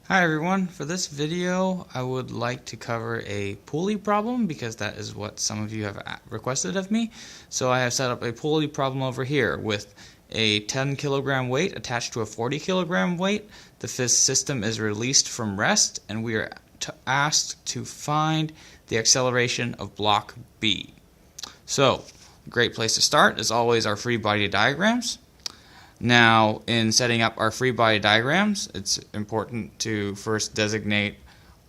Hi everyone, for this video I would like to cover a pulley problem because that is what some of you have requested of me. So I have set up a pulley problem over here with a 10 kilogram weight attached to a 40 kilogram weight. The system is released from rest and we are asked to find the acceleration of block B. So a great place to start is always our free body diagrams. Now, in setting up our free body diagrams, it's important to first designate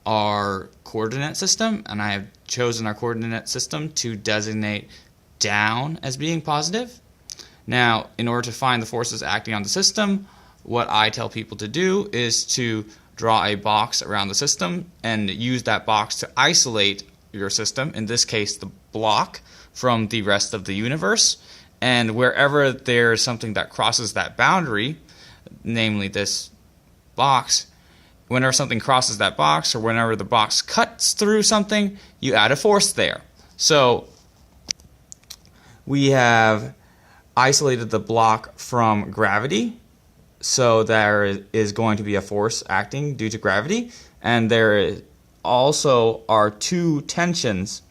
our coordinate system, and I have chosen our coordinate system to designate down as being positive. Now, in order to find the forces acting on the system, what I tell people to do is to draw a box around the system and use that box to isolate your system, in this case the block, from the rest of the universe. And wherever there's something that crosses that boundary, namely this box, whenever something crosses that box or whenever the box cuts through something, you add a force there. So we have isolated the block from gravity, so there is going to be a force acting due to gravity, and there also are two tensions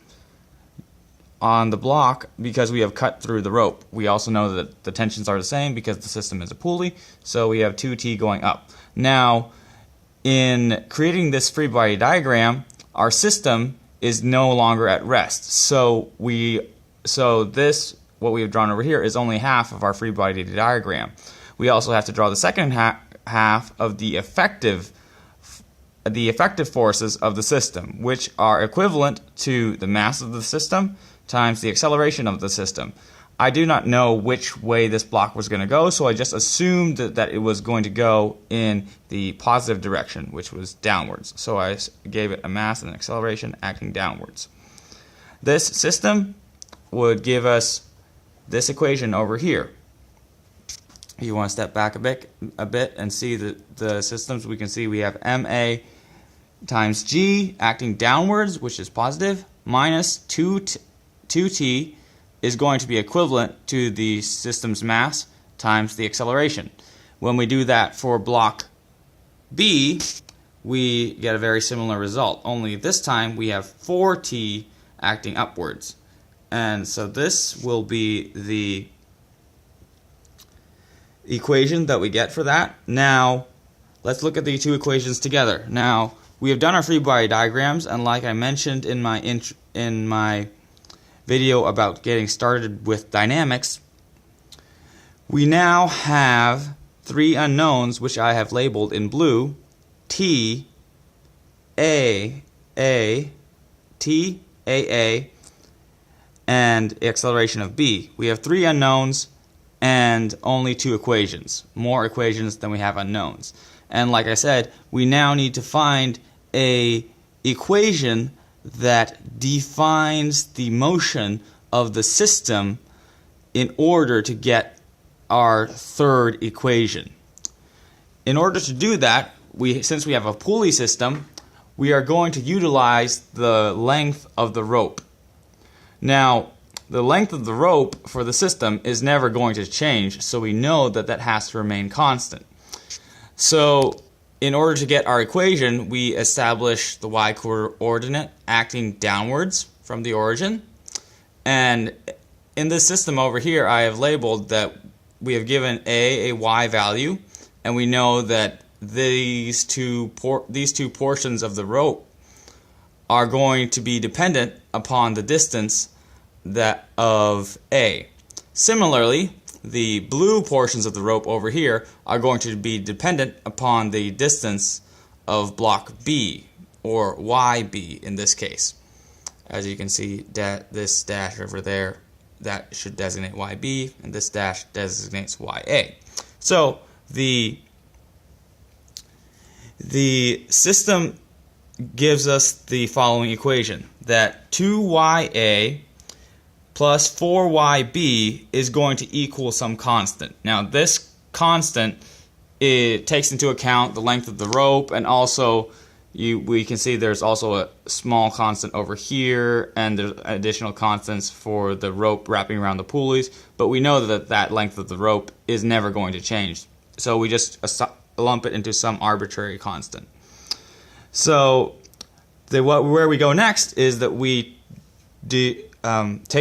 on the block because we have cut through the rope. We also know that the tensions are the same because the system is a pulley, so we have 2T going up. Now, in creating this free body diagram, our system is no longer at rest. So this, what we have drawn over here, is only half of our free body diagram. We also have to draw the second half of the effective forces of the system, which are equivalent to the mass of the system times the acceleration of the system. I do not know which way this block was going to go, so I just assumed that it was going to go in the positive direction, which was downwards. So I gave it a mass and an acceleration acting downwards. This system would give us this equation over here. If you want to step back a bit and see the systems, we can see we have ma times g acting downwards, which is positive, minus 2t is going to be equivalent to the system's mass times the acceleration. When we do that for block B, we get a very similar result, only this time we have 4t acting upwards. And so this will be the equation that we get for that. Now, let's look at the two equations together. Now, we have done our free body diagrams, and like I mentioned in my video about getting started with dynamics, we now have three unknowns which I have labeled in blue: T, A, T, A, and acceleration of B. We have three unknowns and only two equations, more equations than we have unknowns. And like I said, we now need to find a equation that defines the motion of the system in order to get our third equation. In order to do that, since we have a pulley system, we are going to utilize the length of the rope. Now, the length of the rope for the system is never going to change, so we know that that has to remain constant. So in order to get our equation, we establish the y-coordinate acting downwards from the origin. And in this system over here, I have labeled that we have given a y value, and we know that these two portions of the rope are going to be dependent upon the distance of A. Similarly, the blue portions of the rope over here are going to be dependent upon the distance of block B, or YB in this case. As you can see, this dash over there, that should designate YB, and this dash designates YA. So the system gives us the following equation, that 2YA plus 4YB is going to equal some constant. Now this constant, it takes into account the length of the rope, and also we can see there's also a small constant over here, and there's additional constants for the rope wrapping around the pulleys, but we know that that length of the rope is never going to change. So we just lump it into some arbitrary constant. So where we go next is that we take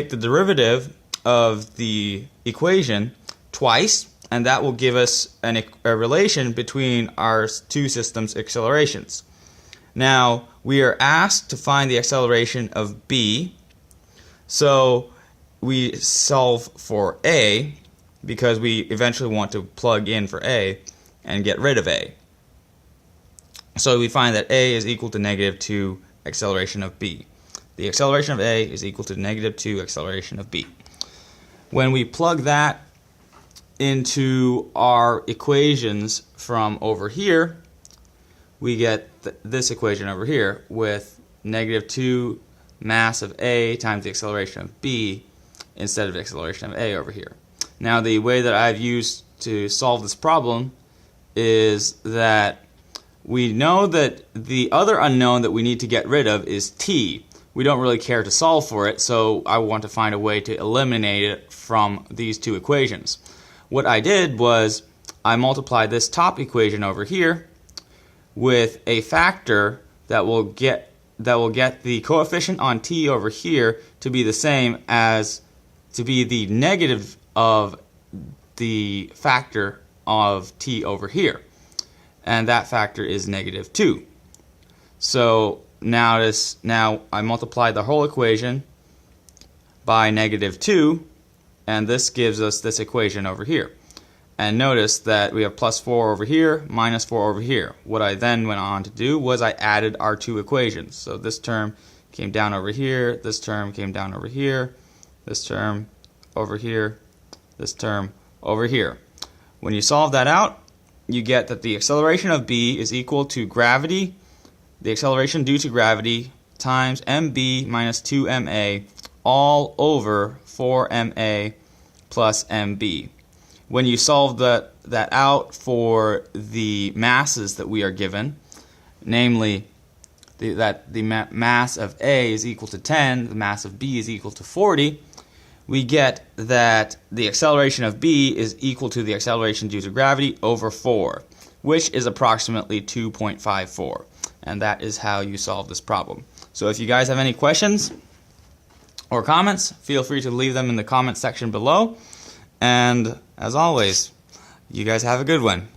the derivative of the equation twice, and that will give us a relation between our two systems' accelerations. Now, we are asked to find the acceleration of B, so we solve for A because we eventually want to plug in for A and get rid of A. So we find that A is equal to -2 acceleration of B. The acceleration of A is equal to -2 acceleration of B. When we plug that into our equations from over here, we get this equation over here with -2 mass of A times the acceleration of B instead of the acceleration of A over here. Now, the way that I've used to solve this problem is that we know that the other unknown that we need to get rid of is t. We don't really care to solve for it, so I want to find a way to eliminate it from these two equations. What I did was I multiplied this top equation over here with a factor that will get the coefficient on t over here to be the same as to be the negative of the factor of t over here, and that factor is -2. So now I multiply the whole equation by -2, and this gives us this equation over here. And notice that we have +4 over here, -4 over here. What I then went on to do was I added our two equations. So this term came down over here, this term came down over here, this term over here, this term over here. When you solve that out, you get that the acceleration of B is equal to gravity, the acceleration due to gravity, times mb minus 2ma all over 4ma plus mb. When you solve that out for the masses that we are given, namely that the mass of A is equal to 10, the mass of B is equal to 40, we get that the acceleration of B is equal to the acceleration due to gravity over 4, which is approximately 2.54. And that is how you solve this problem. So if you guys have any questions or comments, feel free to leave them in the comment section below. And as always, you guys have a good one.